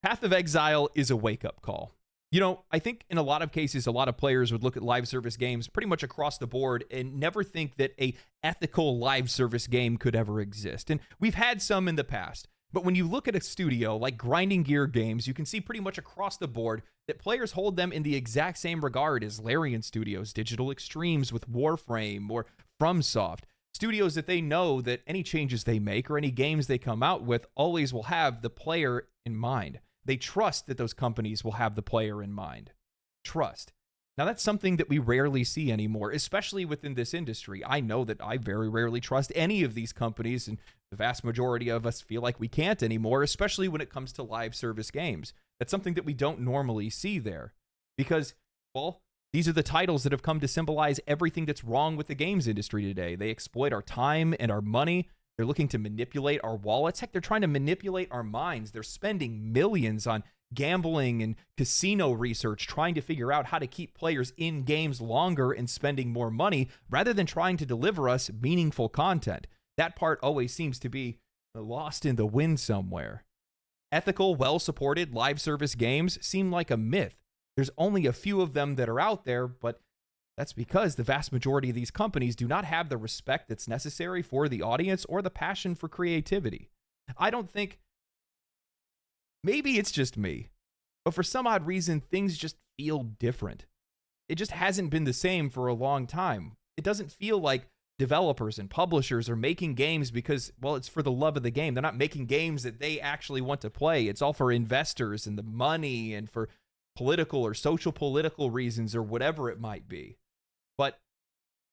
Path of Exile is a wake-up call. You know, I think in a lot of cases, a lot of players would look at live service games pretty much across the board and never think that a ethical live service game could ever exist. And we've had some in the past. But when you look at a studio like Grinding Gear Games, you can see pretty much across the board that players hold them in the exact same regard as Larian Studios, Digital Extremes with Warframe, or FromSoft. Studios that they know that any changes they make or any games they come out with always will have the player in mind. They trust that those companies will have the player in mind. Trust. Now, that's something that we rarely see anymore, especially within this industry. I know that I very rarely trust any of these companies, and the vast majority of us feel like we can't anymore, especially when it comes to live service games. That's something that we don't normally see there because, well, these are the titles that have come to symbolize everything that's wrong with the games industry today. They exploit our time and our money. They're looking to manipulate our wallets. Heck, they're trying to manipulate our minds. They're spending millions on gambling and casino research, trying to figure out how to keep players in games longer and spending more money rather than trying to deliver us meaningful content. That part always seems to be lost in the wind somewhere. Ethical, well-supported live service games seem like a myth. There's only a few of them that are out there, but that's because the vast majority of these companies do not have the respect that's necessary for the audience or the passion for creativity. I don't think, maybe it's just me, but for some odd reason, things just feel different. It just hasn't been the same for a long time. It doesn't feel like developers and publishers are making games because, well, it's for the love of the game. They're not making games that they actually want to play. It's all for investors and the money and for political or social political reasons or whatever it might be. But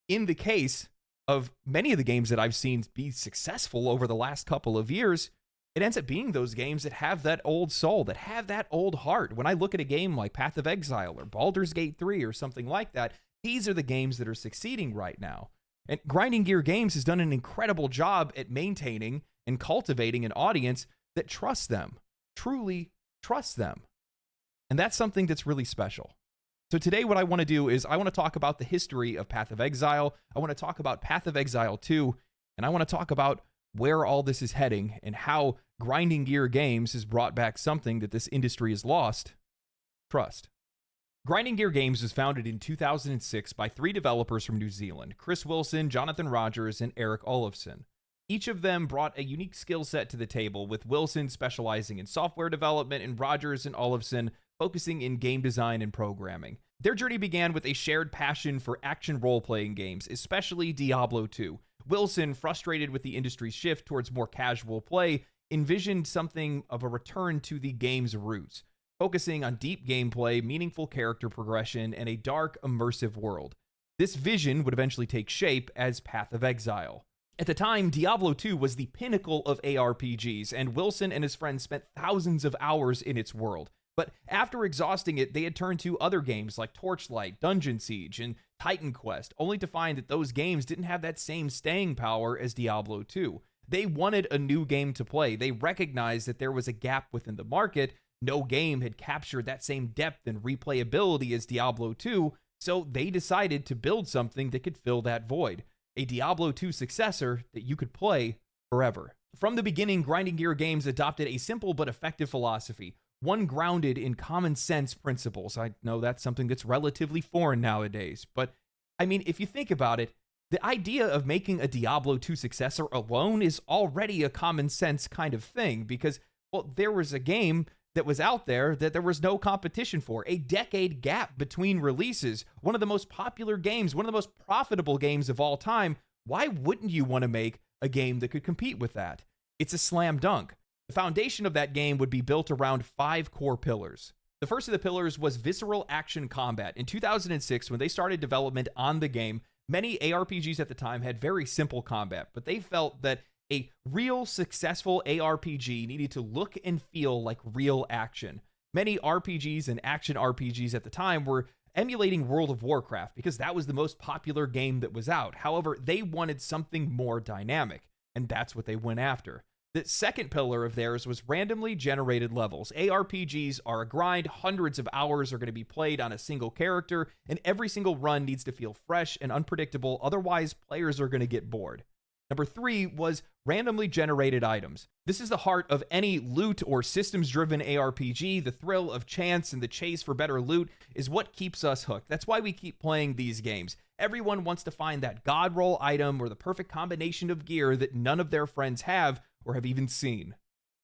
in the case of many of the games that I've seen be successful over the last couple of years, it ends up being those games that have that old soul, that have that old heart. When I look at a game like Path of Exile or Baldur's Gate 3 or something like that, these are the games that are succeeding right now. And Grinding Gear Games has done an incredible job at maintaining and cultivating an audience that trusts them, truly trusts them. And that's something that's really special. So today what I want to do is I want to talk about the history of Path of Exile. I want to talk about Path of Exile 2, and I want to talk about where all this is heading and how Grinding Gear Games has brought back something that this industry has lost: trust. Grinding Gear Games was founded in 2006 by 3 developers from New Zealand: Chris Wilson, Jonathan Rogers, and Eric Olofsson. Each of them brought a unique skill set to the table, with Wilson specializing in software development and Rogers and Olofsson focusing in game design and programming. Their journey began with a shared passion for action role-playing games, especially Diablo 2. Wilson, frustrated with the industry's shift towards more casual play, envisioned something of a return to the game's roots, focusing on deep gameplay, meaningful character progression, and a dark, immersive world. This vision would eventually take shape as Path of Exile. At the time, Diablo 2 was the pinnacle of ARPGs, and Wilson and his friends spent thousands of hours in its world. But after exhausting it, they had turned to other games like Torchlight, Dungeon Siege, and Titan Quest, only to find that those games didn't have that same staying power as Diablo 2. They wanted a new game to play. They recognized that there was a gap within the market. No game had captured that same depth and replayability as Diablo 2, so they decided to build something that could fill that void. A Diablo 2 successor that you could play forever. From the beginning, Grinding Gear Games adopted a simple but effective philosophy, one grounded in common sense principles. I know that's something that's relatively foreign nowadays, but I mean, if you think about it, the idea of making a Diablo 2 successor alone is already a common sense kind of thing because, well, there was a game that was out there that there was no competition for, a decade gap between releases, one of the most popular games, one of the most profitable games of all time. Why wouldn't you want to make a game that could compete with that? It's a slam dunk. The foundation of that game would be built around 5 core pillars. The first of the pillars was visceral action combat. In 2006, when they started development on the game, many ARPGs at the time had very simple combat, but they felt that a real successful ARPG needed to look and feel like real action. Many RPGs and action RPGs at the time were emulating World of Warcraft because that was the most popular game that was out. However, they wanted something more dynamic, and that's what they went after. The second pillar of theirs was randomly generated levels. ARPGs are a grind. Hundreds of hours are going to be played on a single character, and every single run needs to feel fresh and unpredictable. Otherwise, players are going to get bored. Number 3 was randomly generated items. This is the heart of any loot or systems-driven ARPG. The thrill of chance and the chase for better loot is what keeps us hooked. That's why we keep playing these games. Everyone wants to find that god roll item or the perfect combination of gear that none of their friends have or have even seen.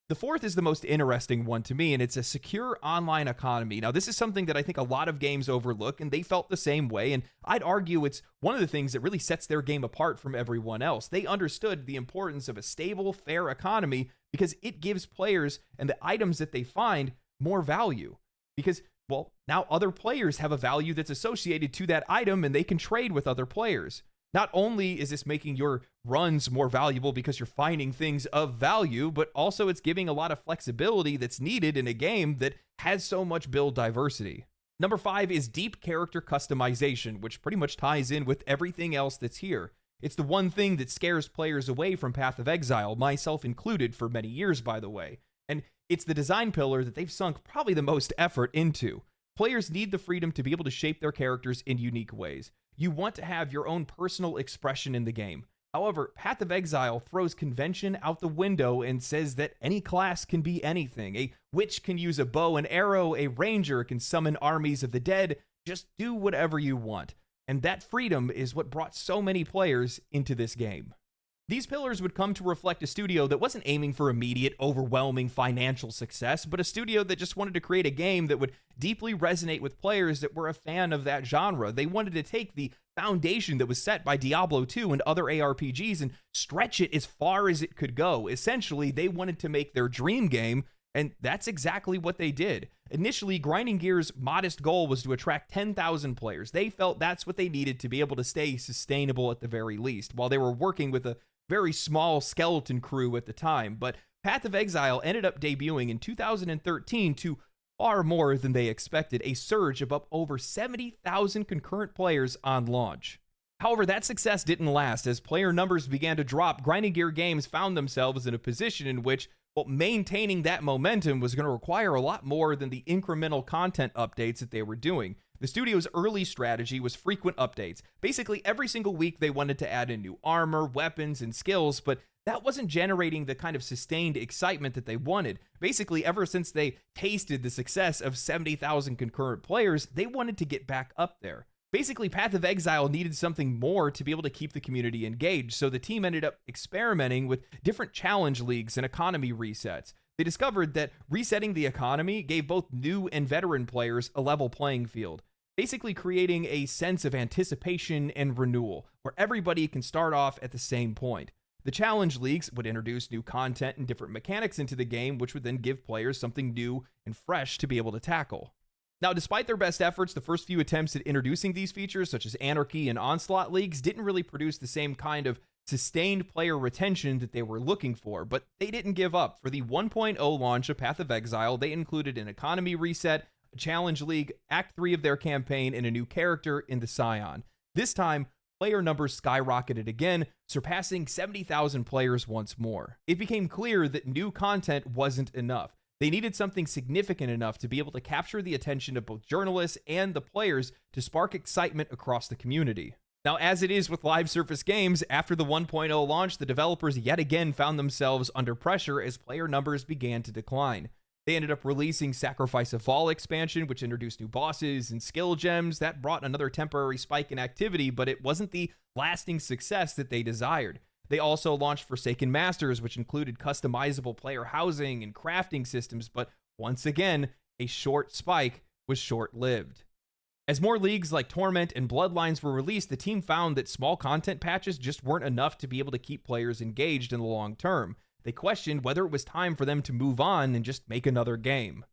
The 4th is the most interesting one to me, and it's a secure online economy. Now, this is something that I think a lot of games overlook, and they felt the same way, and I'd argue it's one of the things that really sets their game apart from everyone else. They understood the importance of a stable, fair economy because it gives players and the items that they find more value. Because, well, now other players have a value that's associated to that item, and they can trade with other players. Not only is this making your runs more valuable because you're finding things of value, but also it's giving a lot of flexibility that's needed in a game that has so much build diversity. Number 5 is deep character customization, which pretty much ties in with everything else that's here. It's the one thing that scares players away from Path of Exile, myself included for many years, by the way. And it's the design pillar that they've sunk probably the most effort into. Players need the freedom to be able to shape their characters in unique ways. You want to have your own personal expression in the game. However, Path of Exile throws convention out the window and says that any class can be anything. A witch can use a bow and arrow, a ranger can summon armies of the dead, just do whatever you want. And that freedom is what brought so many players into this game. These pillars would come to reflect a studio that wasn't aiming for immediate, overwhelming financial success, but a studio that just wanted to create a game that would deeply resonate with players that were a fan of that genre. They wanted to take the foundation that was set by Diablo 2 and other ARPGs and stretch it as far as it could go. Essentially, they wanted to make their dream game, and that's exactly what they did. Initially, Grinding Gear's modest goal was to attract 10,000 players. They felt that's what they needed to be able to stay sustainable at the very least, while they were working with a very small skeleton crew at the time. But Path of Exile ended up debuting in 2013 to far more than they expected, a surge of up over 70,000 concurrent players on launch. However, that success didn't last. As player numbers began to drop, Grinding Gear Games found themselves in a position in which, well, maintaining that momentum was going to require a lot more than the incremental content updates that they were doing. The studio's early strategy was frequent updates. Basically, every single week they wanted to add in new armor, weapons, and skills, but that wasn't generating the kind of sustained excitement that they wanted. Basically, ever since they tasted the success of 70,000 concurrent players, they wanted to get back up there. Basically, Path of Exile needed something more to be able to keep the community engaged, so the team ended up experimenting with different challenge leagues and economy resets. They discovered that resetting the economy gave both new and veteran players a level playing field, basically creating a sense of anticipation and renewal, where everybody can start off at the same point. The challenge leagues would introduce new content and different mechanics into the game, which would then give players something new and fresh to be able to tackle. Now, despite their best efforts, the first few attempts at introducing these features, such as Anarchy and Onslaught leagues, didn't really produce the same kind of sustained player retention that they were looking for, but they didn't give up. For the 1.0 launch of Path of Exile, they included an economy reset, a challenge league, Act 3 of their campaign, and a new character in the Scion. This time, player numbers skyrocketed again, surpassing 70,000 players once more. It became clear that new content wasn't enough. They needed something significant enough to be able to capture the attention of both journalists and the players to spark excitement across the community. Now, as it is with live service games, after the 1.0 launch, the developers yet again found themselves under pressure as player numbers began to decline. They ended up releasing Sacrifice of Vol expansion, which introduced new bosses and skill gems. That brought another temporary spike in activity, but it wasn't the lasting success that they desired. They also launched Forsaken Masters, which included customizable player housing and crafting systems, but once again, a short spike was short-lived. As more leagues like Torment and Bloodlines were released, the team found that small content patches just weren't enough to be able to keep players engaged in the long term. They questioned whether it was time for them to move on and just make another game.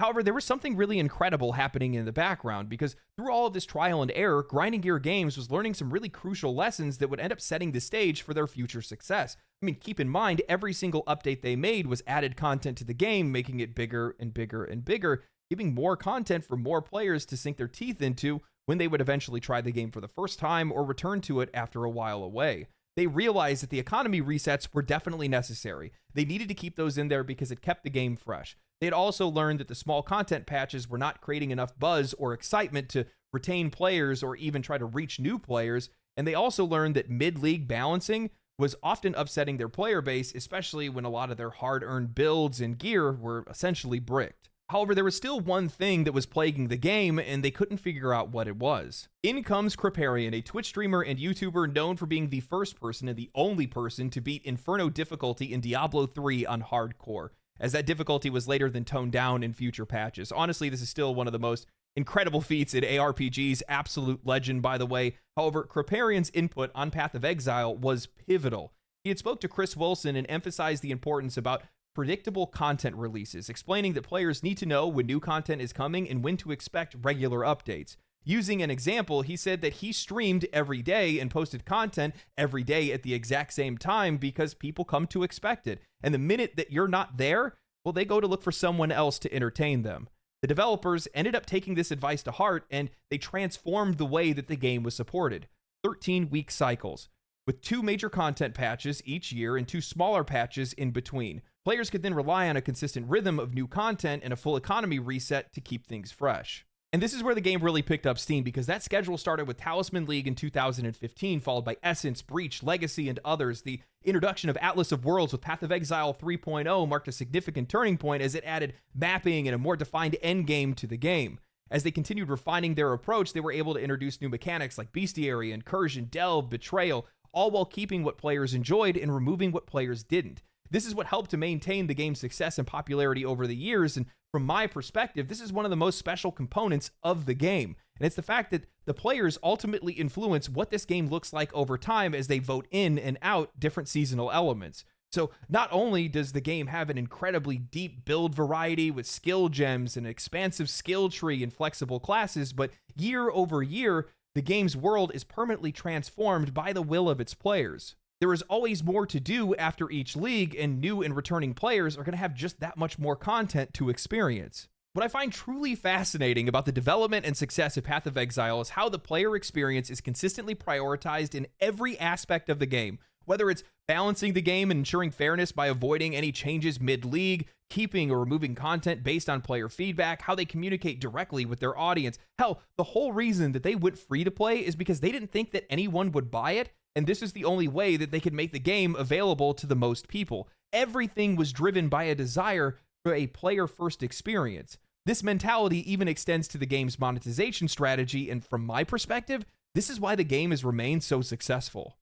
However, there was something really incredible happening in the background, because through all of this trial and error, Grinding Gear Games was learning some really crucial lessons that would end up setting the stage for their future success. I mean, keep in mind, every single update they made was added content to the game, making it bigger and bigger and bigger, giving more content for more players to sink their teeth into when they would eventually try the game for the first time or return to it after a while away. They realized that the economy resets were definitely necessary. They needed to keep those in there because it kept the game fresh. They had also learned that the small content patches were not creating enough buzz or excitement to retain players or even try to reach new players, and they also learned that mid-league balancing was often upsetting their player base, especially when a lot of their hard-earned builds and gear were essentially bricked. However, there was still one thing that was plaguing the game, and they couldn't figure out what it was. In comes Kripparrian, a Twitch streamer and YouTuber known for being the first person and the only person to beat Inferno difficulty in Diablo 3 on hardcore, as that difficulty was later then toned down in future patches. Honestly, this is still one of the most incredible feats in ARPGs, absolute legend, by the way. However, Kripparrian's input on Path of Exile was pivotal. He had spoke to Chris Wilson and emphasized the importance about predictable content releases, explaining that players need to know when new content is coming and when to expect regular updates. Using an example, he said that he streamed every day and posted content every day at the exact same time because people come to expect it. And the minute that you're not there, well, they go to look for someone else to entertain them. The developers ended up taking this advice to heart, and they transformed the way that the game was supported. 13-week cycles, with 2 major content patches each year and 2 smaller patches in between. Players could then rely on a consistent rhythm of new content and a full economy reset to keep things fresh. And this is where the game really picked up steam, because that schedule started with Talisman League in 2015, followed by Essence, Breach, Legacy, and others. The introduction of Atlas of Worlds with Path of Exile 3.0 marked a significant turning point as it added mapping and a more defined endgame to the game. As they continued refining their approach, they were able to introduce new mechanics like Bestiary, Incursion, Delve, Betrayal, all while keeping what players enjoyed and removing what players didn't. This is what helped to maintain the game's success and popularity over the years, and from my perspective, this is one of the most special components of the game. And it's the fact that the players ultimately influence what this game looks like over time as they vote in and out different seasonal elements. So not only does the game have an incredibly deep build variety with skill gems and an expansive skill tree and flexible classes, but year over year, the game's world is permanently transformed by the will of its players. There is always more to do after each league, and new and returning players are going to have just that much more content to experience. What I find truly fascinating about the development and success of Path of Exile is how the player experience is consistently prioritized in every aspect of the game, whether it's balancing the game and ensuring fairness by avoiding any changes mid-league, keeping or removing content based on player feedback, how they communicate directly with their audience. Hell, the whole reason that they went free to play is because they didn't think that anyone would buy it, and this is the only way that they could make the game available to the most people. Everything was driven by a desire for a player-first experience. This mentality even extends to the game's monetization strategy, and from my perspective, this is why the game has remained so successful.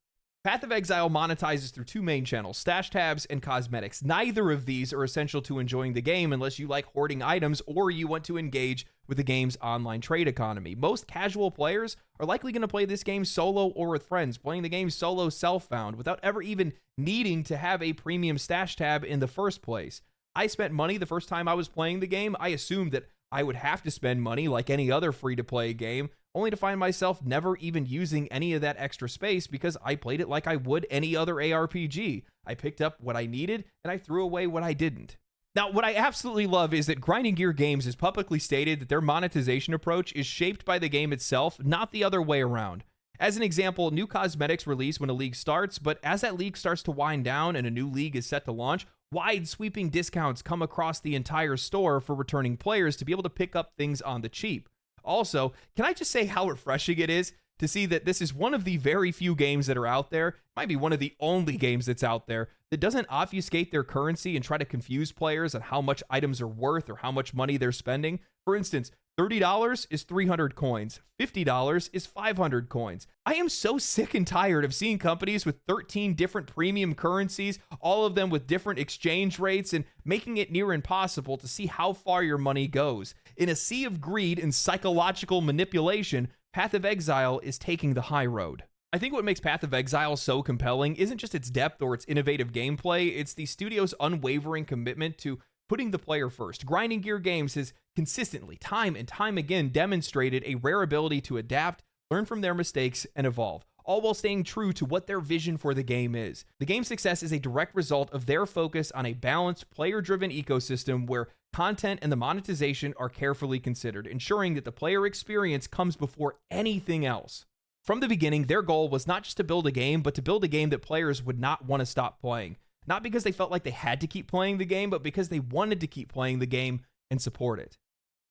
Path of Exile monetizes through 2 main channels, stash tabs and cosmetics. Neither of these are essential to enjoying the game unless you like hoarding items or you want to engage with the game's online trade economy. Most casual players are likely going to play this game solo or with friends, playing the game solo self-found without ever even needing to have a premium stash tab in the first place. I spent money the first time I was playing the game. I assumed that I would have to spend money like any other free-to-play game, only to find myself never even using any of that extra space because I played it like I would any other ARPG. I picked up what I needed, and I threw away what I didn't. Now, what I absolutely love is that Grinding Gear Games has publicly stated that their monetization approach is shaped by the game itself, not the other way around. As an example, new cosmetics release when a league starts, but as that league starts to wind down and a new league is set to launch, wide sweeping discounts come across the entire store for returning players to be able to pick up things on the cheap. Also, can I just say how refreshing it is to see that this is one of the very few games that are out there, might be one of the only games that's out there, that doesn't obfuscate their currency and try to confuse players on how much items are worth or how much money they're spending. For instance, $30 is 300 coins. $50 is 500 coins. I am so sick and tired of seeing companies with 13 different premium currencies, all of them with different exchange rates, and making it near impossible to see how far your money goes. In a sea of greed and psychological manipulation, Path of Exile is taking the high road. I think what makes Path of Exile so compelling isn't just its depth or its innovative gameplay, it's the studio's unwavering commitment to putting the player first. Grinding Gear Games has consistently, time and time again, demonstrated a rare ability to adapt, learn from their mistakes, and evolve, all while staying true to what their vision for the game is. The game's success is a direct result of their focus on a balanced, player-driven ecosystem where content and the monetization are carefully considered, ensuring that the player experience comes before anything else. From the beginning, their goal was not just to build a game, but to build a game that players would not want to stop playing. Not because they felt like they had to keep playing the game, but because they wanted to keep playing the game and support it.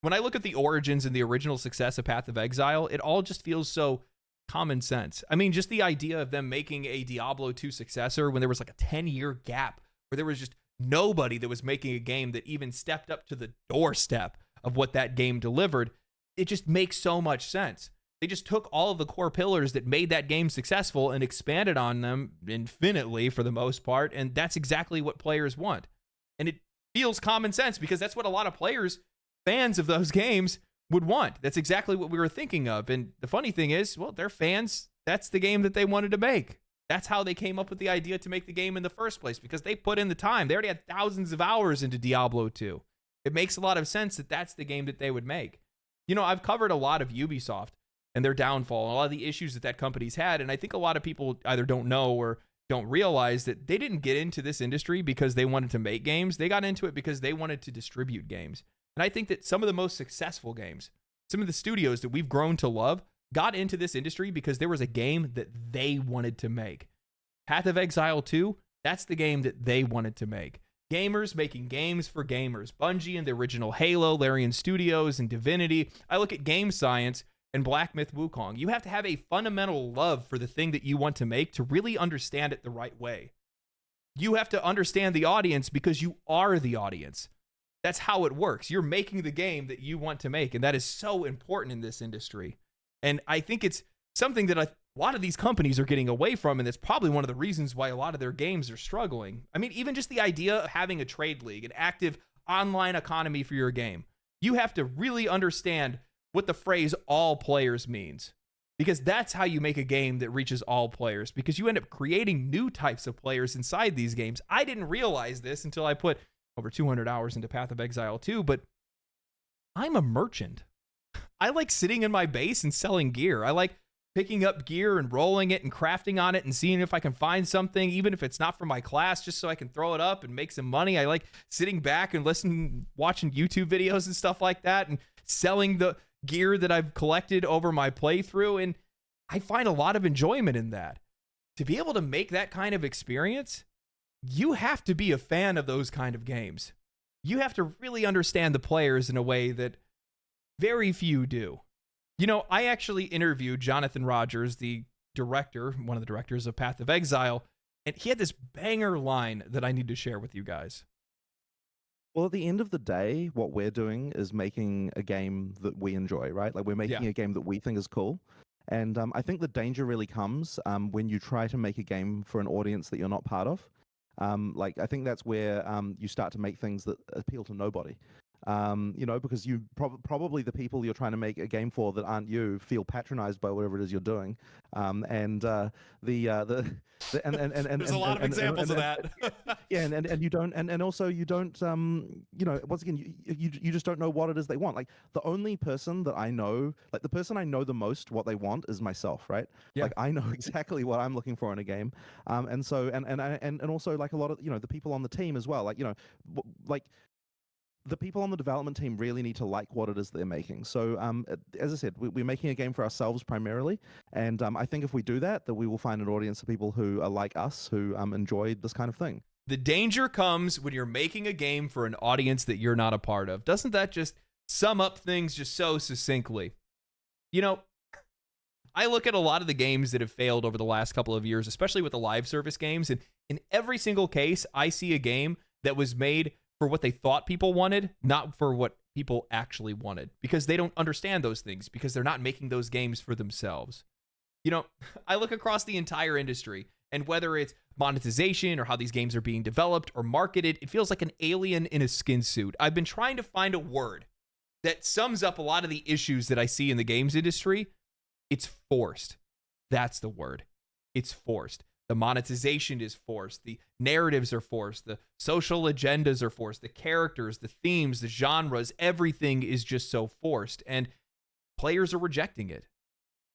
When I look at the origins and the original success of Path of Exile, it all just feels so common sense. I mean, just the idea of them making a Diablo 2 successor when there was like a 10-year gap where there was just nobody that was making a game that even stepped up to the doorstep of what that game delivered, it just makes so much sense. They just took all of the core pillars that made that game successful and expanded on them infinitely for the most part, and that's exactly what players want. And it feels common sense because that's what a lot of players, fans of those games, would want. That's exactly what we were thinking of. And the funny thing is, well, they're fans. That's the game that they wanted to make. That's how they came up with the idea to make the game in the first place, because they put in the time. They already had thousands of hours into Diablo 2. It makes a lot of sense that that's the game that they would make. You know, I've covered a lot of Ubisoft and their downfall and a lot of the issues that company's had. And I think a lot of people either don't know or don't realize that they didn't get into this industry because they wanted to make games. They got into it because they wanted to distribute games. And I think that some of the most successful games, some of the studios that we've grown to love, got into this industry because there was a game that they wanted to make. Path of Exile 2, that's the game that they wanted to make. Gamers making games for gamers. Bungie and the original Halo, Larian Studios, and Divinity. I look at Game Science and Black Myth Wukong. You have to have a fundamental love for the thing that you want to make to really understand it the right way. You have to understand the audience because you are the audience. That's how it works. You're making the game that you want to make, and that is so important in this industry. And I think it's something that a lot of these companies are getting away from, and it's probably one of the reasons why a lot of their games are struggling. I mean, even just the idea of having a trade league, an active online economy for your game. You have to really understand what the phrase all players means, because that's how you make a game that reaches all players, because you end up creating new types of players inside these games. I didn't realize this until I put over 200 hours into Path of Exile 2, but I'm a merchant. I like sitting in my base and selling gear. I like picking up gear and rolling it and crafting on it and seeing if I can find something, even if it's not for my class, just so I can throw it up and make some money. I like sitting back and watching YouTube videos and stuff like that and selling the gear that I've collected over my playthrough. And I find a lot of enjoyment in that. To be able to make that kind of experience, you have to be a fan of those kind of games. You have to really understand the players in a way that very few do. You know, I actually interviewed Jonathan Rogers, the director, one of the directors of Path of Exile, and he had this banger line that I need to share with you guys. Well, at the end of the day, what we're doing is making a game that we enjoy, right? Like, we're making a game that we think is cool. And I think the danger really comes when you try to make a game for an audience that you're not part of. Like, I think that's where you start to make things that appeal to nobody. You know, because you probably the people you're trying to make a game for that aren't you feel patronized by whatever it is you're doing. And there's a lot of examples of that. Yeah, and you don't, and also you don't, you know, once again, you just don't know what it is they want. Like, the only person that I know, like the person I know the most what they want is myself, right? Yeah. Like, I know exactly what I'm looking for in a game. And so, and also, like, a lot of, you know, the people on the team as well, like, you know, like, the people on the development team really need to like what it is they're making. So, as I said, we're making a game for ourselves primarily, and I think if we do that, that we will find an audience of people who are like us, who enjoy this kind of thing. The danger comes when you're making a game for an audience that you're not a part of. Doesn't that just sum up things just so succinctly? You know, I look at a lot of the games that have failed over the last couple of years, especially with the live service games, and in every single case, I see a game that was made for what they thought people wanted, not for what people actually wanted, because they don't understand those things, because they're not making those games for themselves. You know, I look across the entire industry, and whether it's monetization or how these games are being developed or marketed, it feels like an alien in a skin suit. I've been trying to find a word that sums up a lot of the issues that I see in the games industry. It's forced. That's the word. It's forced. The monetization is forced. The narratives are forced. The social agendas are forced. The characters, the themes, the genres, everything is just so forced. And players are rejecting it.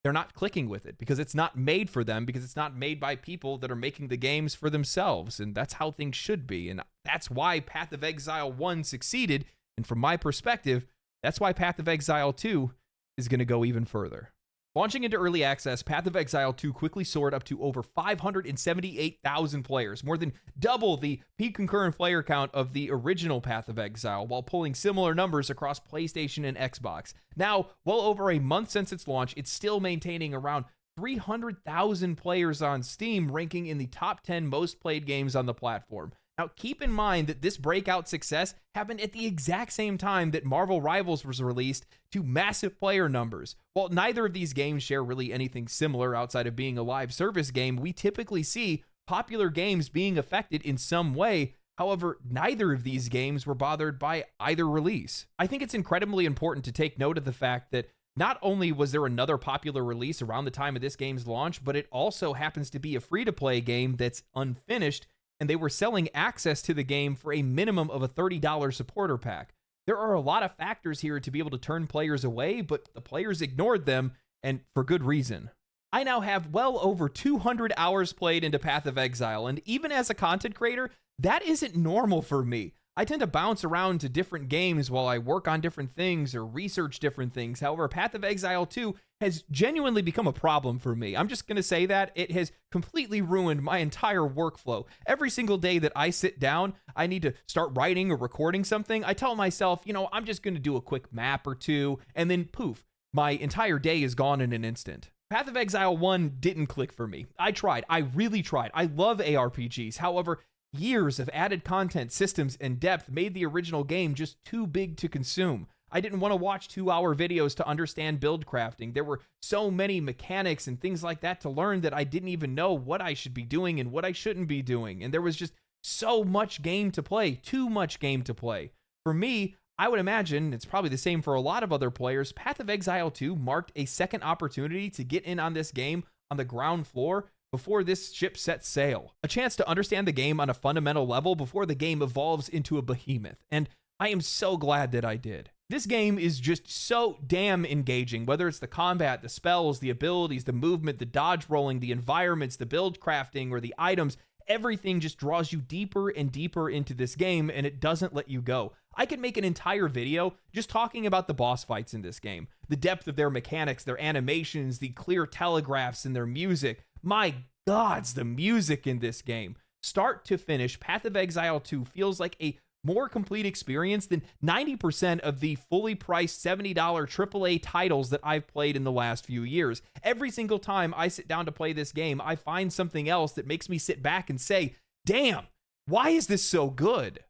They're not clicking with it because it's not made for them, because it's not made by people that are making the games for themselves. And that's how things should be. And that's why Path of Exile 1 succeeded. And from my perspective, that's why Path of Exile 2 is going to go even further. Launching into early access, Path of Exile 2 quickly soared up to over 578,000 players, more than double the peak concurrent player count of the original Path of Exile, while pulling similar numbers across PlayStation and Xbox. Now, well over a month since its launch, it's still maintaining around 300,000 players on Steam, ranking in the top 10 most played games on the platform. Now, keep in mind that this breakout success happened at the exact same time that Marvel Rivals was released to massive player numbers. While neither of these games share really anything similar outside of being a live service game, we typically see popular games being affected in some way. However, neither of these games were bothered by either release. I think it's incredibly important to take note of the fact that not only was there another popular release around the time of this game's launch, but it also happens to be a free-to-play game that's unfinished, and they were selling access to the game for a minimum of a $30 supporter pack. There are a lot of factors here to be able to turn players away, but the players ignored them, and for good reason. I now have well over 200 hours played into Path of Exile, and even as a content creator, that isn't normal for me. I tend to bounce around to different games while I work on different things or research different things. However, Path of Exile 2 has genuinely become a problem for me. I'm just going to say that it has completely ruined my entire workflow. Every single day that I sit down, I need to start writing or recording something. I tell myself, I'm just going to do a quick map or two, and then poof, my entire day is gone in an instant. Path of Exile 1 didn't click for me. I tried. I really tried. I love ARPGs. However, years of added content, systems, and depth made the original game just too big to consume. I didn't want to watch 2-hour videos to understand build crafting. There were so many mechanics and things like that to learn that I didn't even know what I should be doing and what I shouldn't be doing. And there was just so much game to play, too much game to play. For me, I would imagine it's probably the same for a lot of other players. Path of Exile 2 marked a second opportunity to get in on this game on the ground floor before this ship sets sail. A chance to understand the game on a fundamental level before the game evolves into a behemoth. And I am so glad that I did. This game is just so damn engaging, whether it's the combat, the spells, the abilities, the movement, the dodge rolling, the environments, the build crafting, or the items. Everything just draws you deeper and deeper into this game, and it doesn't let you go. I could make an entire video just talking about the boss fights in this game, the depth of their mechanics, their animations, the clear telegraphs, and their music. My gods, the music in this game. Start to finish, Path of Exile 2 feels like a more complete experience than 90% of the fully priced $70 AAA titles that I've played in the last few years. Every single time I sit down to play this game, I find something else that makes me sit back and say, damn, why is this so good?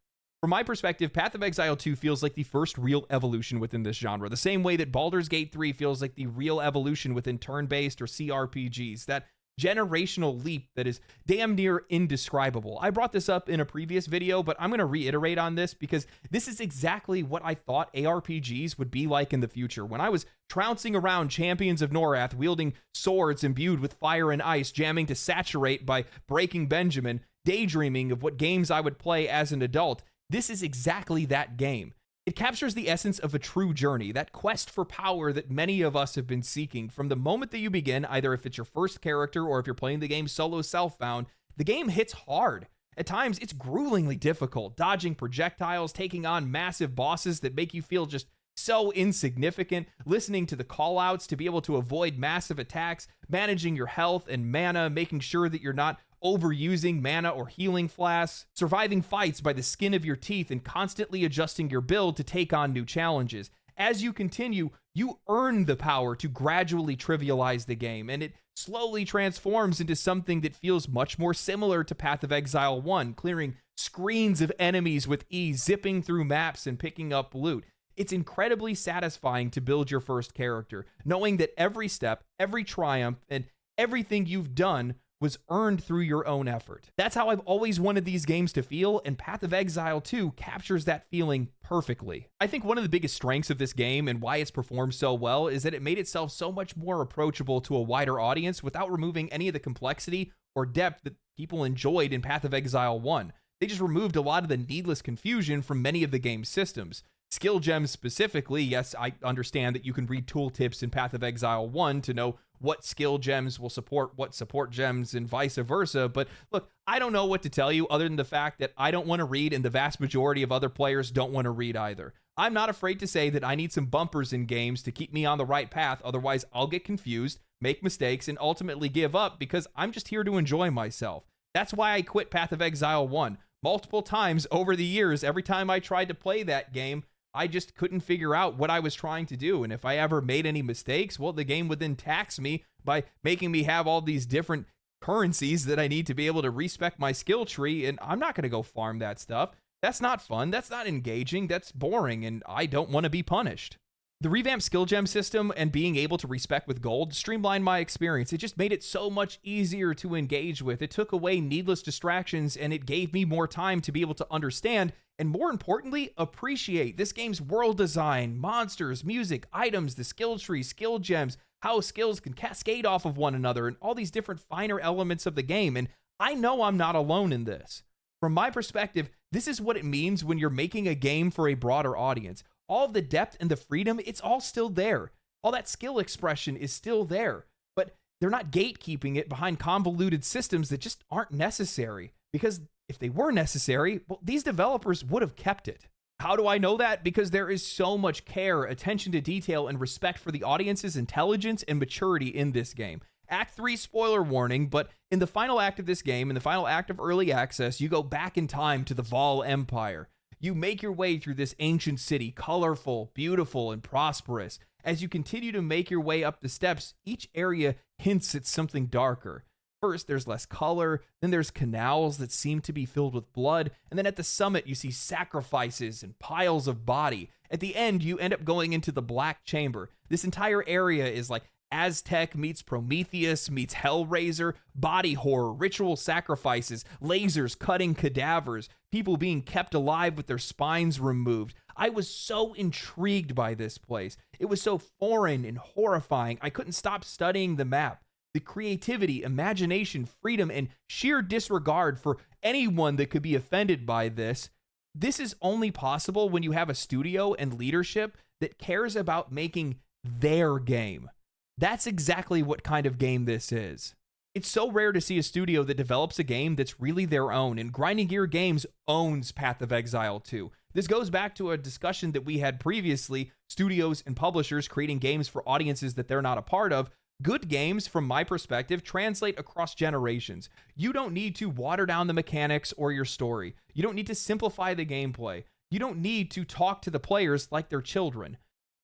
From my perspective, Path of Exile 2 feels like the first real evolution within this genre, the same way that Baldur's Gate 3 feels like the real evolution within turn-based or CRPGs, that generational leap that is damn near indescribable. I brought this up in a previous video, but I'm going to reiterate on this because this is exactly what I thought ARPGs would be like in the future. When I was trouncing around Champions of Norath, wielding swords imbued with fire and ice, jamming to Saturate by Breaking Benjamin, daydreaming of what games I would play as an adult, this is exactly that game. It captures the essence of a true journey, that quest for power that many of us have been seeking. From the moment that you begin, either if it's your first character or if you're playing the game solo self-found, the game hits hard. At times, it's gruelingly difficult, dodging projectiles, taking on massive bosses that make you feel just so insignificant, listening to the callouts to be able to avoid massive attacks, managing your health and mana, making sure that you're not overusing mana or healing flasks, surviving fights by the skin of your teeth, and constantly adjusting your build to take on new challenges. As you continue, you earn the power to gradually trivialize the game, and it slowly transforms into something that feels much more similar to Path of Exile 1, clearing screens of enemies with ease, zipping through maps, and picking up loot. It's incredibly satisfying to build your first character, knowing that every step, every triumph, and everything you've done was earned through your own effort. That's how I've always wanted these games to feel, and Path of Exile 2 captures that feeling perfectly. I think one of the biggest strengths of this game and why it's performed so well is that it made itself so much more approachable to a wider audience without removing any of the complexity or depth that people enjoyed in Path of Exile 1. They just removed a lot of the needless confusion from many of the game's systems. Skill gems specifically, yes, I understand that you can read tooltips in Path of Exile 1 to know what skill gems will support what support gems and vice versa. But look, I don't know what to tell you other than the fact that I don't want to read, and the vast majority of other players don't want to read either. I'm not afraid to say that I need some bumpers in games to keep me on the right path. Otherwise, I'll get confused, make mistakes, and ultimately give up because I'm just here to enjoy myself. That's why I quit Path of Exile 1 multiple times over the years. Every time I tried to play that game, I just couldn't figure out what I was trying to do. And if I ever made any mistakes, well, the game would then tax me by making me have all these different currencies that I need to be able to respec my skill tree, and I'm not going to go farm that stuff. That's not fun. That's not engaging. That's boring, and I don't want to be punished. The revamped skill gem system and being able to respec with gold streamlined my experience. It just made it so much easier to engage with. It took away needless distractions, and it gave me more time to be able to understand and, more importantly, appreciate this game's world design, monsters, music, items, the skill tree, skill gems, how skills can cascade off of one another, and all these different finer elements of the game. And I know I'm not alone in this. From my perspective, this is what it means when you're making a game for a broader audience. All of the depth and the freedom, it's all still there. All that skill expression is still there, but they're not gatekeeping it behind convoluted systems that just aren't necessary. Because if they were necessary, well, these developers would have kept it. How do I know that? Because there is so much care, attention to detail, and respect for the audience's intelligence and maturity in this game. Act 3 spoiler warning, but in the final act of this game, in the final act of early access, you go back in time to the Vol Empire. You make your way through this ancient city, colorful, beautiful, and prosperous. As you continue to make your way up the steps, each area hints at something darker. First, there's less color, then there's canals that seem to be filled with blood, and then at the summit, you see sacrifices and piles of body. At the end, you end up going into the Black Chamber. This entire area is like Aztec meets Prometheus meets Hellraiser, body horror, ritual sacrifices, lasers cutting cadavers, people being kept alive with their spines removed. I was so intrigued by this place. It was so foreign and horrifying. I couldn't stop studying the map. The creativity, imagination, freedom, and sheer disregard for anyone that could be offended by this. This is only possible when you have a studio and leadership that cares about making their game. That's exactly what kind of game this is. It's so rare to see a studio that develops a game that's really their own, and Grinding Gear Games owns Path of Exile 2. This goes back to a discussion that we had previously, studios and publishers creating games for audiences that they're not a part of. Good games, from my perspective, translate across generations. You don't need to water down the mechanics or your story. You don't need to simplify the gameplay. You don't need to talk to the players like they're children.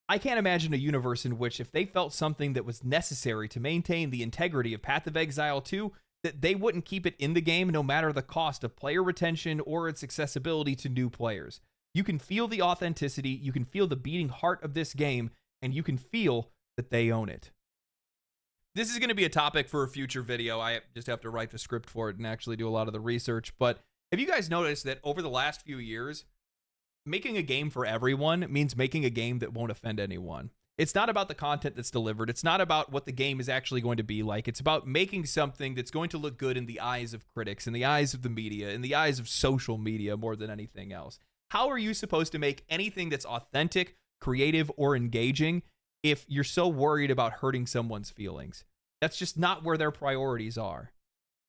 I can't imagine a universe in which if they felt something that was necessary to maintain the integrity of Path of Exile 2, that they wouldn't keep it in the game no matter the cost of player retention or its accessibility to new players. You can feel the authenticity, you can feel the beating heart of this game, and you can feel that they own it. This is going to be a topic for a future video. I just have to write the script for it and actually do a lot of the research. But have you guys noticed that over the last few years, making a game for everyone means making a game that won't offend anyone? It's not about the content that's delivered. It's not about what the game is actually going to be like. It's about making something that's going to look good in the eyes of critics, in the eyes of the media, in the eyes of social media more than anything else. How are you supposed to make anything that's authentic, creative, or engaging if you're so worried about hurting someone's feelings? That's just not where their priorities are.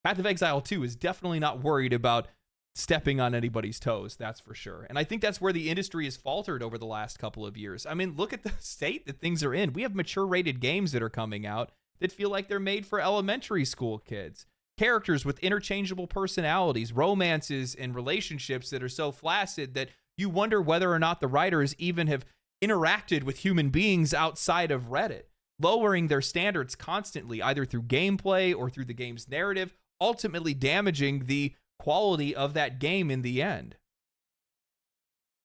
Path of Exile 2 is definitely not worried about stepping on anybody's toes, that's for sure. And I think that's where the industry has faltered over the last couple of years. I mean, look at the state that things are in. We have mature rated games that are coming out that feel like they're made for elementary school kids. Characters with interchangeable personalities, romances, and relationships that are so flaccid that you wonder whether or not the writers even have interacted with human beings outside of Reddit, lowering their standards constantly, either through gameplay or through the game's narrative, ultimately damaging the quality of that game in the end.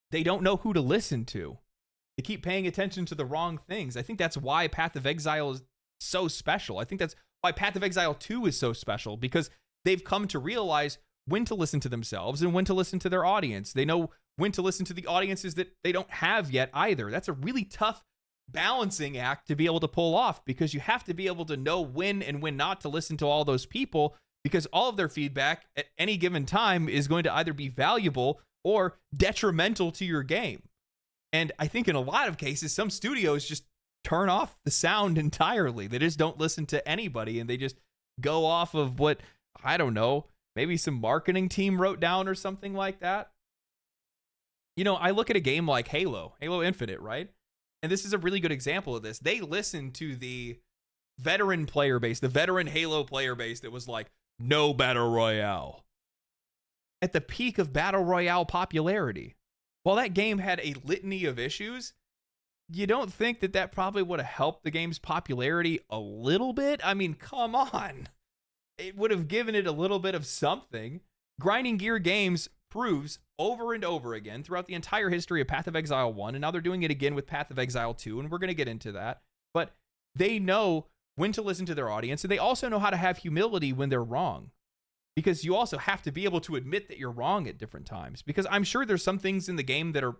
They don't know who to listen to. They keep paying attention to the wrong things. I think that's why Path of Exile is so special. I think that's why Path of Exile 2 is so special, because they've come to realize when to listen to themselves and when to listen to their audience. They know when to listen to the audiences that they don't have yet either. That's a really tough balancing act to be able to pull off, because you have to be able to know when and when not to listen to all those people, because all of their feedback at any given time is going to either be valuable or detrimental to your game. And I think in a lot of cases, some studios just turn off the sound entirely. They just don't listen to anybody, and they just go off of what, I don't know, maybe some marketing team wrote down or something like that. You know, I look at a game like Halo Infinite, right? And this is a really good example of this. They listened to the veteran player base, the veteran Halo player base that was like, no battle royale. At the peak of battle royale popularity. While that game had a litany of issues, you don't think that that probably would have helped the game's popularity a little bit? I mean, come on. It would have given it a little bit of something. Grinding Gear Games proves over and over again throughout the entire history of Path of Exile 1, and now they're doing it again with Path of Exile 2, and we're going to get into that. But they know when to listen to their audience, and they also know how to have humility when they're wrong. Because you also have to be able to admit that you're wrong at different times. Because I'm sure there's some things in the game that are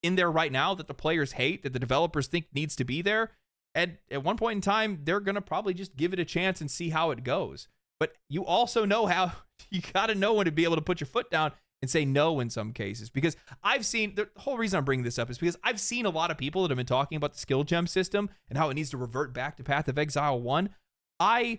in there right now that the players hate, that the developers think needs to be there. And at one point in time, they're going to probably just give it a chance and see how it goes. But you also know how, you got to know when to be able to put your foot down and say no in some cases. Because I've seen, the whole reason I'm bringing this up is because I've seen a lot of people that have been talking about the skill gem system and how it needs to revert back to Path of Exile 1. I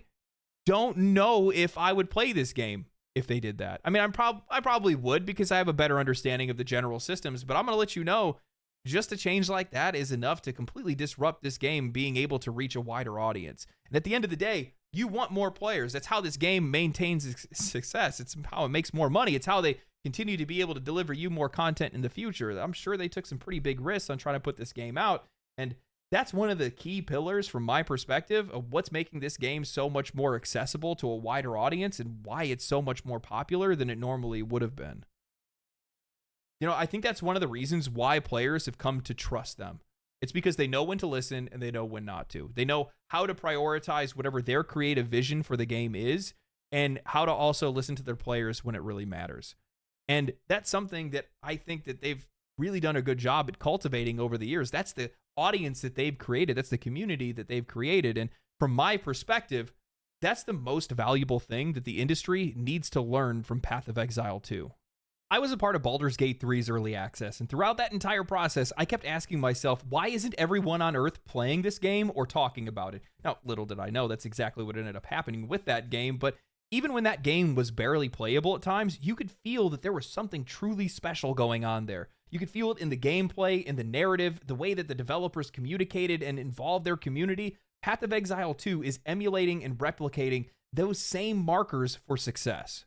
don't know if I would play this game if they did that. I mean, I probably would because I have a better understanding of the general systems, but I'm going to let you know, just a change like that is enough to completely disrupt this game being able to reach a wider audience. And at the end of the day, you want more players. That's how this game maintains its success. It's how it makes more money. It's how they continue to be able to deliver you more content in the future. I'm sure they took some pretty big risks on trying to put this game out, and that's one of the key pillars from my perspective of what's making this game so much more accessible to a wider audience and why it's so much more popular than it normally would have been. You know, I think that's one of the reasons why players have come to trust them. It's because they know when to listen and they know when not to. They know how to prioritize whatever their creative vision for the game is and how to also listen to their players when it really matters. And that's something that I think that they've really done a good job at cultivating over the years. That's the audience that they've created. That's the community that they've created. And from my perspective, that's the most valuable thing that the industry needs to learn from Path of Exile 2. I was a part of Baldur's Gate 3's early access, and throughout that entire process, I kept asking myself, why isn't everyone on Earth playing this game or talking about it? Now, little did I know that's exactly what ended up happening with that game, but even when that game was barely playable at times, you could feel that there was something truly special going on there. You could feel it in the gameplay, in the narrative, the way that the developers communicated and involved their community. Path of Exile 2 is emulating and replicating those same markers for success.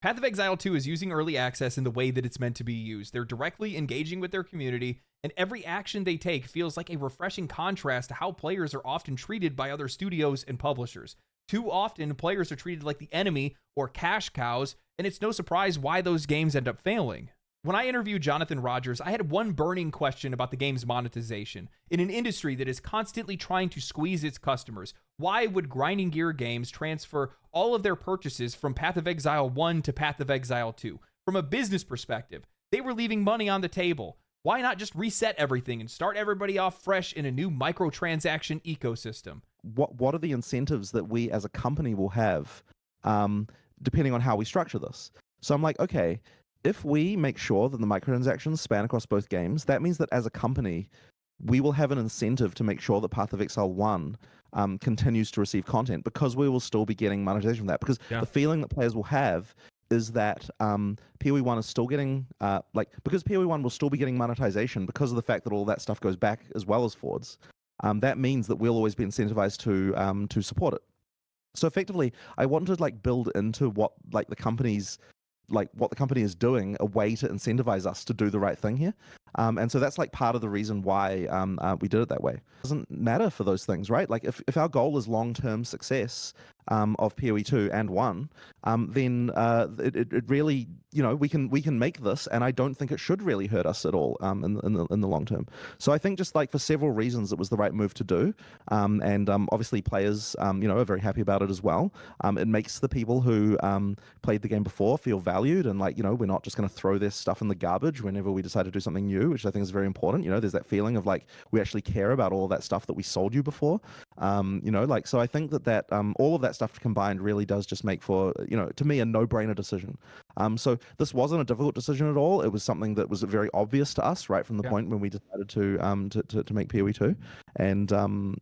Path of Exile 2 is using early access in the way that it's meant to be used. They're directly engaging with their community, and every action they take feels like a refreshing contrast to how players are often treated by other studios and publishers. Too often, players are treated like the enemy or cash cows, and it's no surprise why those games end up failing. When I interviewed Jonathan Rogers, I had one burning question about the game's monetization. In an industry that is constantly trying to squeeze its customers, why would Grinding Gear Games transfer all of their purchases from Path of Exile 1 to Path of Exile 2? From a business perspective, they were leaving money on the table. Why not just reset everything and start everybody off fresh in a new microtransaction ecosystem? What are the incentives that we as a company will have depending on how we structure this? So I'm like, okay, if we make sure that the microtransactions span across both games, that means that as a company, we will have an incentive to make sure that Path of Exile 1 continues to receive content, because we will still be getting monetization from that. Because the feeling that players will have is that PoE 1 is still getting, because PoE 1 will still be getting monetization because of the fact that all that stuff goes back as well as forwards. That means that we'll always be incentivized to support it. So effectively, I wanted to build into what the company is doing, a way to incentivize us to do the right thing here. And so that's part of the reason why we did it that way. It doesn't matter for those things, right? If our goal is long-term success of PoE 2 and 1, then it really, we can make this, and I don't think it should really hurt us at all in the long term. So I think just for several reasons, it was the right move to do. And obviously players, are very happy about it as well. It makes the people who played the game before feel valued, and we're not just going to throw this stuff in the garbage whenever we decide to do something new, which I think is very important. There's that feeling of we actually care about all of that stuff that we sold you before. So I think that all of that stuff combined really does just make for, to me, a no-brainer decision. So this wasn't a difficult decision at all. It was something that was very obvious to us right from the point when we decided to make PoE 2. And, so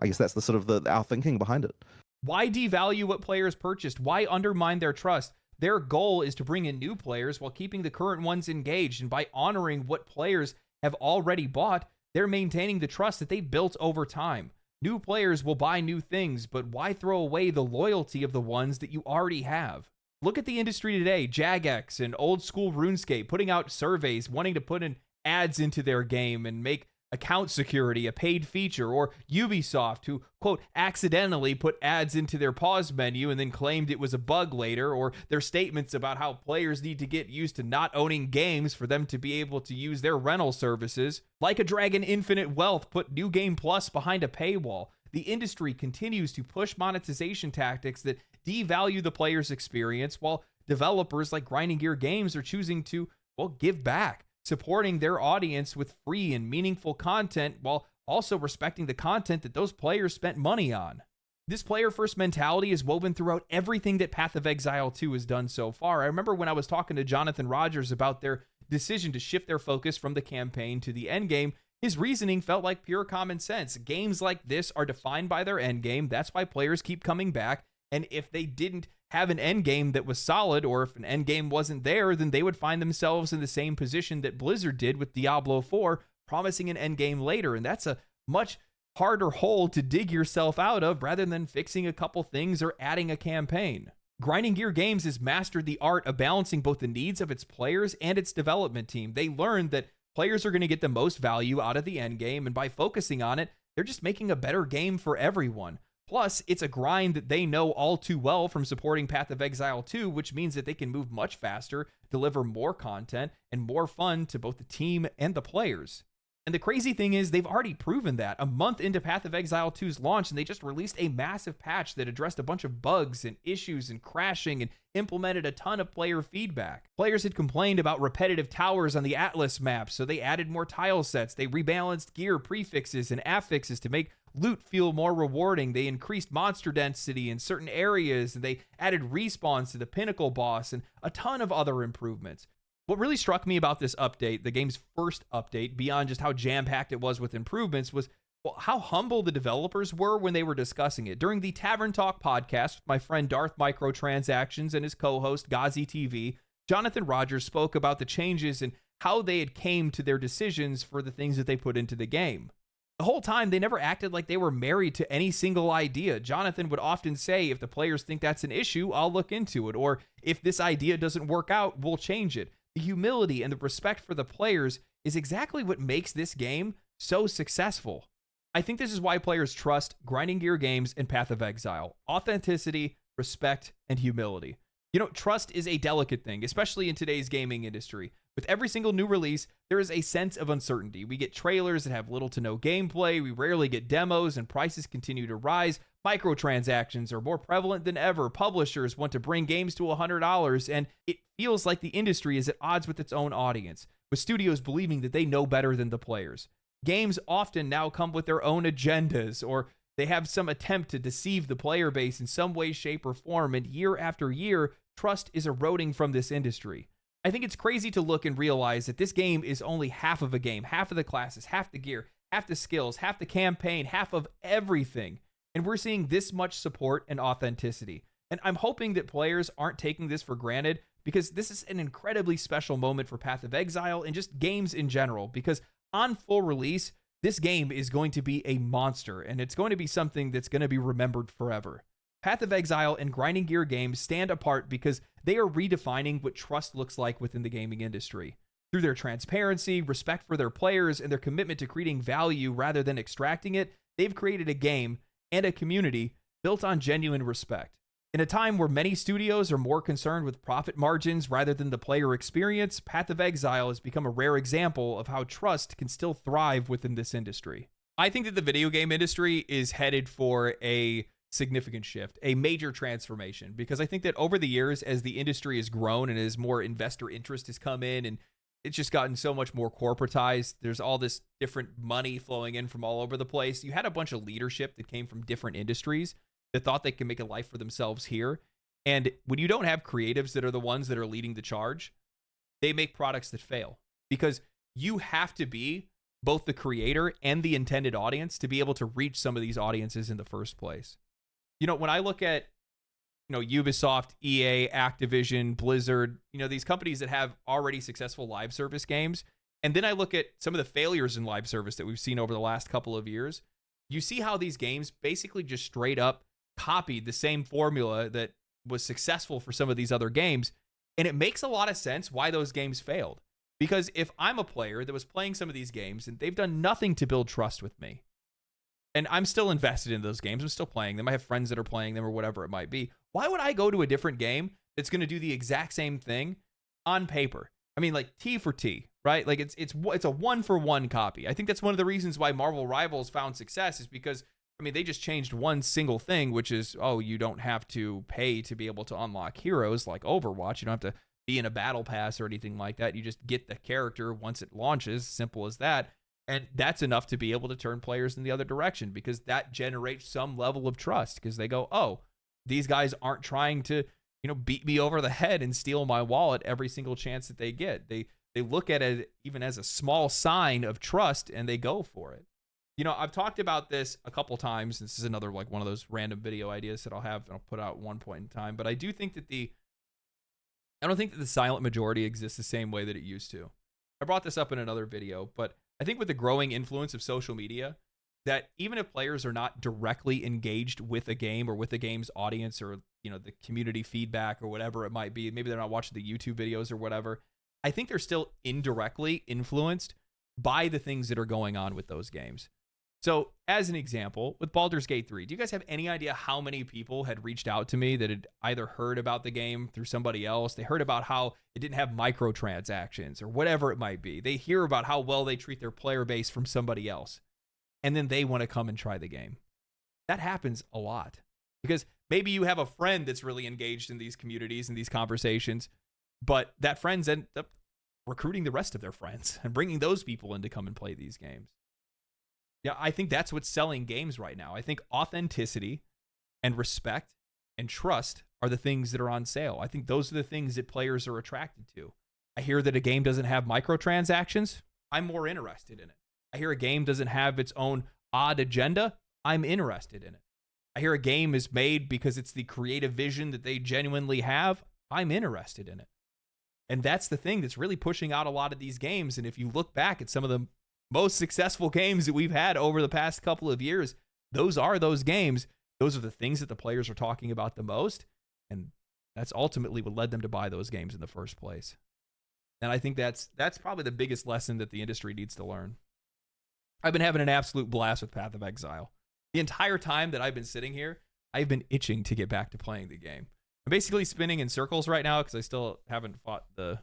I guess that's the sort of our thinking behind it. Why devalue what players purchased? Why undermine their trust? Their goal is to bring in new players while keeping the current ones engaged. And by honoring what players have already bought, they're maintaining the trust that they built over time. New players will buy new things, but why throw away the loyalty of the ones that you already have? Look at the industry today, Jagex and old school RuneScape putting out surveys wanting to put an ads into their game and make account security a paid feature, or Ubisoft, who, quote, accidentally put ads into their pause menu and then claimed it was a bug later, or their statements about how players need to get used to not owning games for them to be able to use their rental services. Like a Dragon Infinite Wealth put New Game Plus behind a paywall. The industry continues to push monetization tactics that devalue the player's experience, while developers like Grinding Gear Games are choosing to, well, give back, supporting their audience with free and meaningful content while also respecting the content that those players spent money on. This player-first mentality is woven throughout everything that Path of Exile 2 has done so far. I remember when I was talking to Jonathan Rogers about their decision to shift their focus from the campaign to the endgame, his reasoning felt like pure common sense. Games like this are defined by their endgame. That's why players keep coming back. And if they didn't have an endgame that was solid, or if an endgame wasn't there, then they would find themselves in the same position that Blizzard did with Diablo 4, promising an endgame later. And that's a much harder hole to dig yourself out of rather than fixing a couple things or adding a campaign. Grinding Gear Games has mastered the art of balancing both the needs of its players and its development team. They learned that players are going to get the most value out of the endgame, and by focusing on it, they're just making a better game for everyone. Plus, it's a grind that they know all too well from supporting Path of Exile 2, which means that they can move much faster, deliver more content, and more fun to both the team and the players. And the crazy thing is, they've already proven that. A month into Path of Exile 2's launch, and they just released a massive patch that addressed a bunch of bugs and issues and crashing and implemented a ton of player feedback. Players had complained about repetitive towers on the Atlas map, so they added more tile sets. They rebalanced gear prefixes and affixes to make loot feel more rewarding. They increased monster density in certain areas, and they added respawns to the pinnacle boss and a ton of other improvements. What really struck me about this update, the game's first update, beyond just how jam-packed it was with improvements, was how humble the developers were when they were discussing it. During the Tavern Talk podcast with my friend Darth Microtransactions and his co-host Gazi TV, Jonathan Rogers spoke about the changes and how they had came to their decisions for the things that they put into the game. The whole time, they never acted like they were married to any single idea. Jonathan would often say, if the players think that's an issue, I'll look into it. Or if this idea doesn't work out, we'll change it. The humility and the respect for the players is exactly what makes this game so successful. I think this is why players trust Grinding Gear Games and Path of Exile. Authenticity, respect, and humility. You know, trust is a delicate thing, especially in today's gaming industry. With every single new release, there is a sense of uncertainty. We get trailers that have little to no gameplay, we rarely get demos, and prices continue to rise. Microtransactions are more prevalent than ever. Publishers want to bring games to $100, and it feels like the industry is at odds with its own audience, with studios believing that they know better than the players. Games often now come with their own agendas, or they have some attempt to deceive the player base in some way, shape, or form, and year after year, trust is eroding from this industry. I think it's crazy to look and realize that this game is only half of a game, half of the classes, half the gear, half the skills, half the campaign, half of everything. And we're seeing this much support and authenticity. And I'm hoping that players aren't taking this for granted, because this is an incredibly special moment for Path of Exile and just games in general, because on full release, this game is going to be a monster, and it's going to be something that's going to be remembered forever. Path of Exile and Grinding Gear Games stand apart because they are redefining what trust looks like within the gaming industry. Through their transparency, respect for their players, and their commitment to creating value rather than extracting it, they've created a game and a community built on genuine respect. In a time where many studios are more concerned with profit margins rather than the player experience, Path of Exile has become a rare example of how trust can still thrive within this industry. I think that the video game industry is headed for a significant shift, a major transformation, because I think that over the years, as the industry has grown and as more investor interest has come in, and it's just gotten so much more corporatized, there's all this different money flowing in from all over the place. You had a bunch of leadership that came from different industries that thought they could make a life for themselves here. And when you don't have creatives that are the ones that are leading the charge, they make products that fail, because you have to be both the creator and the intended audience to be able to reach some of these audiences in the first place. You know, when I look at, Ubisoft, EA, Activision, Blizzard, these companies that have already successful live service games, and then I look at some of the failures in live service that we've seen over the last couple of years, you see how these games basically just straight up copied the same formula that was successful for some of these other games, and it makes a lot of sense why those games failed. Because if I'm a player that was playing some of these games and they've done nothing to build trust with me, and I'm still invested in those games, I'm still playing them, I have friends that are playing them or whatever it might be, why would I go to a different game that's going to do the exact same thing on paper? I mean, like T for T, right? Like it's a 1-for-1 copy. I think that's one of the reasons why Marvel Rivals found success, is because, I mean, they just changed one single thing, which is, oh, you don't have to pay to be able to unlock heroes like Overwatch. You don't have to be in a battle pass or anything like that. You just get the character once it launches, simple as that. And that's enough to be able to turn players in the other direction, because that generates some level of trust, because they go, oh, these guys aren't trying to, beat me over the head and steal my wallet every single chance that they get. They look at it even as a small sign of trust, and they go for it. I've talked about this a couple times. This is another like one of those random video ideas that I'll put out at one point in time. But I do think that I don't think that the silent majority exists the same way that it used to. I brought this up in another video, but I think with the growing influence of social media, that even if players are not directly engaged with a game or with the game's audience, or the community feedback or whatever it might be, maybe they're not watching the YouTube videos or whatever, I think they're still indirectly influenced by the things that are going on with those games. So as an example, with Baldur's Gate 3, do you guys have any idea how many people had reached out to me that had either heard about the game through somebody else? They heard about how it didn't have microtransactions or whatever it might be. They hear about how well they treat their player base from somebody else, and then they want to come and try the game. That happens a lot, because maybe you have a friend that's really engaged in these communities and these conversations, but that friends end up recruiting the rest of their friends and bringing those people in to come and play these games. Yeah, I think that's what's selling games right now. I think authenticity and respect and trust are the things that are on sale. I think those are the things that players are attracted to. I hear that a game doesn't have microtransactions. I'm more interested in it. I hear a game doesn't have its own odd agenda. I'm interested in it. I hear a game is made because it's the creative vision that they genuinely have. I'm interested in it. And that's the thing that's really pushing out a lot of these games. And if you look back at some of the most successful games that we've had over the past couple of years, those are those games. Those are the things that the players are talking about the most. And that's ultimately what led them to buy those games in the first place. And I think that's probably the biggest lesson that the industry needs to learn. I've been having an absolute blast with Path of Exile. The entire time that I've been sitting here, I've been itching to get back to playing the game. I'm basically spinning in circles right now because I still haven't fought the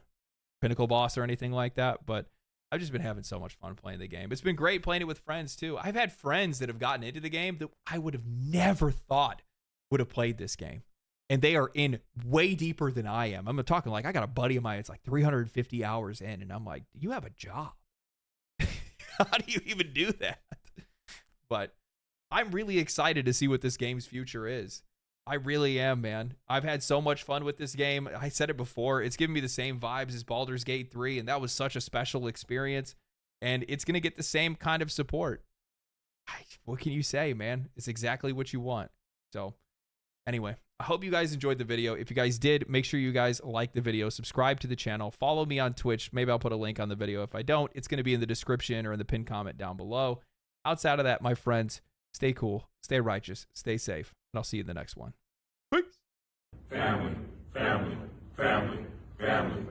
pinnacle boss or anything like that, but I've just been having so much fun playing the game. It's been great playing it with friends too. I've had friends that have gotten into the game that I would have never thought would have played this game. And they are in way deeper than I am. I'm talking like I got a buddy of mine, it's like 350 hours in, and I'm like, you have a job. How do you even do that? But I'm really excited to see what this game's future is. I really am, man. I've had so much fun with this game. I said it before. It's giving me the same vibes as Baldur's Gate 3, and that was such a special experience. And it's going to get the same kind of support. What can you say, man? It's exactly what you want. So anyway, I hope you guys enjoyed the video. If you guys did, make sure you guys like the video, subscribe to the channel, follow me on Twitch. Maybe I'll put a link on the video. If I don't, it's going to be in the description or in the pinned comment down below. Outside of that, my friends, stay cool, stay righteous, stay safe, and I'll see you in the next one. Peace. Family, family, family, family.